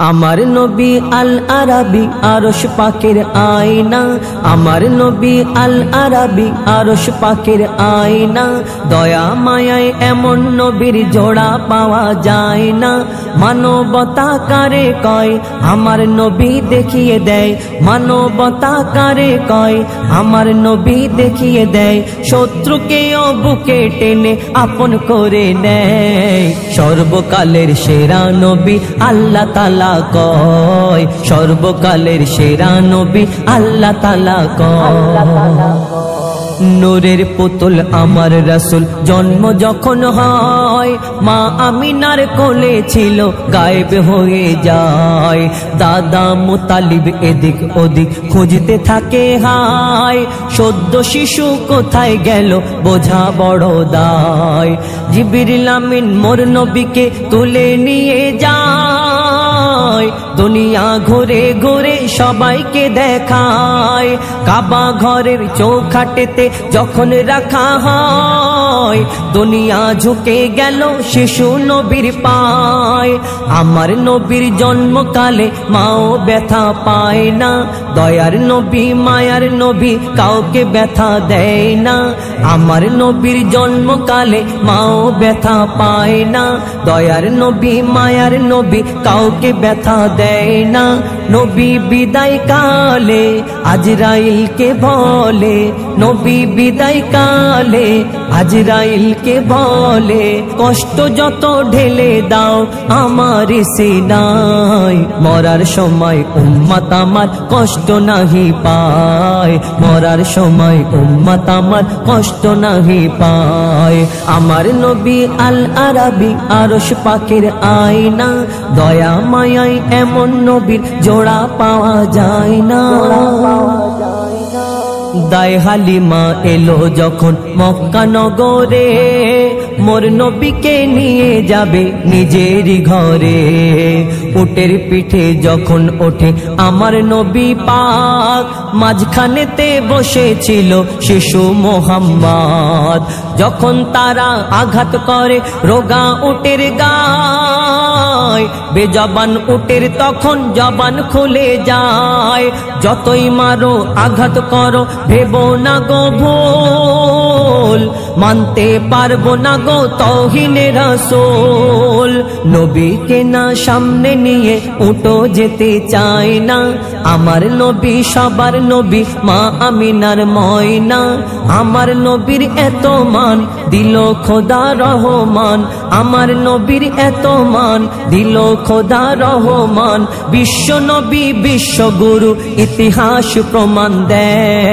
আমার নবী আল আরাবী আরশ পাকের আয়না, আমার নবী আল আরাবী আরশ পাকের আয়না। দয়া মায়ায় এমন নবীর জোড়া পাওয়া যায় না। মানবতা কারে কয় আমার নবী দেখিয়ে দেয়, মানবতা কারে কয় আমার নবী দেখিয়ে দেয়। শত্রুকেও বুকে টেনে আপন করে নেয়। সর্বকালের সেরা নবী আল্লাহ তাআলা কয়, সর্বকালের সেরা নবী আল্লাহ তাআলা কয়। নূরের পুতুল আমার রাসূল জন্ম যখন হয়, মা আমিনার কোলে ছিল গায়েব হয়ে যায়। দাদা মুতালিব এদিক ওদিক খুঁজতে থাকে হায়, সদ্য শিশু কোথায় গেল বোঝা বড় দায়। জিবরিল আমিন মোর নবীকে তুলে নিয়ে যায়, দুনিয়া ঘুরে ঘুরে সবাইকে দেখায়। কাবা ঘরের চৌখাটেতে যখন রাখা হয়, দুনিয়া ঝুঁকে গেল শিশু নবীর পায়। আমার নবীর জন্মকালে মাও ব্যথা পায় না, দয়ার নবী মায়ার নবী কাউকে ব্যথা দেয় না। আমার নবীর জন্মকালে মাও ব্যথা পায় না, দয়ার নবী মায়ার নবী কাউকে ব্যথা দেয় না। নবী বিদায় কালে আজরাইলকে বলে, নবী বিদায় কালে আজরাইলকে বলে, কষ্ট যত ঢেলে দাও আমার সিনায়। মরার সময় উম্মত আমার কষ্ট নাহি পায়, মরার সময় উম্মত আমার কষ্ট নাহি পায়। আমার নবী আল আরাবী আরশ পাকের আয়না, দয়া মায়ায় এমন নবীর জোড়া পাওয়া যায় না। দায় হালিমা এলো যখন মক্কা নগরে, মোর নবীকে নিয়ে যাবে নিজেরই ঘরে। উটের পিঠে যখন ওঠে আমার নবী পাক, মাঝখানেতে বসেছিল শিশু মোহাম্মদ। যখন তারা আঘাত করে রোগা উটের গায়, বেজবান উটের তখন জবান খুলে যায়। যতই মারো আঘাত করো ভেবো না গো ভুল, মানতে পারবো না গো তৌহিনে রাসূল। নবীকে না সামনে নিয়ে উঠো যেতে চায় না, আমার নবী সবার নবী মা আমিনার ময়না। আমার নবীর এত মান দিল খোদা রহমান, আমার নবীর এত মান দিল খোদা রহমান। বিশ্ব নবী বিশ্বগুরু ইতিহাস প্রমাণ দেয়।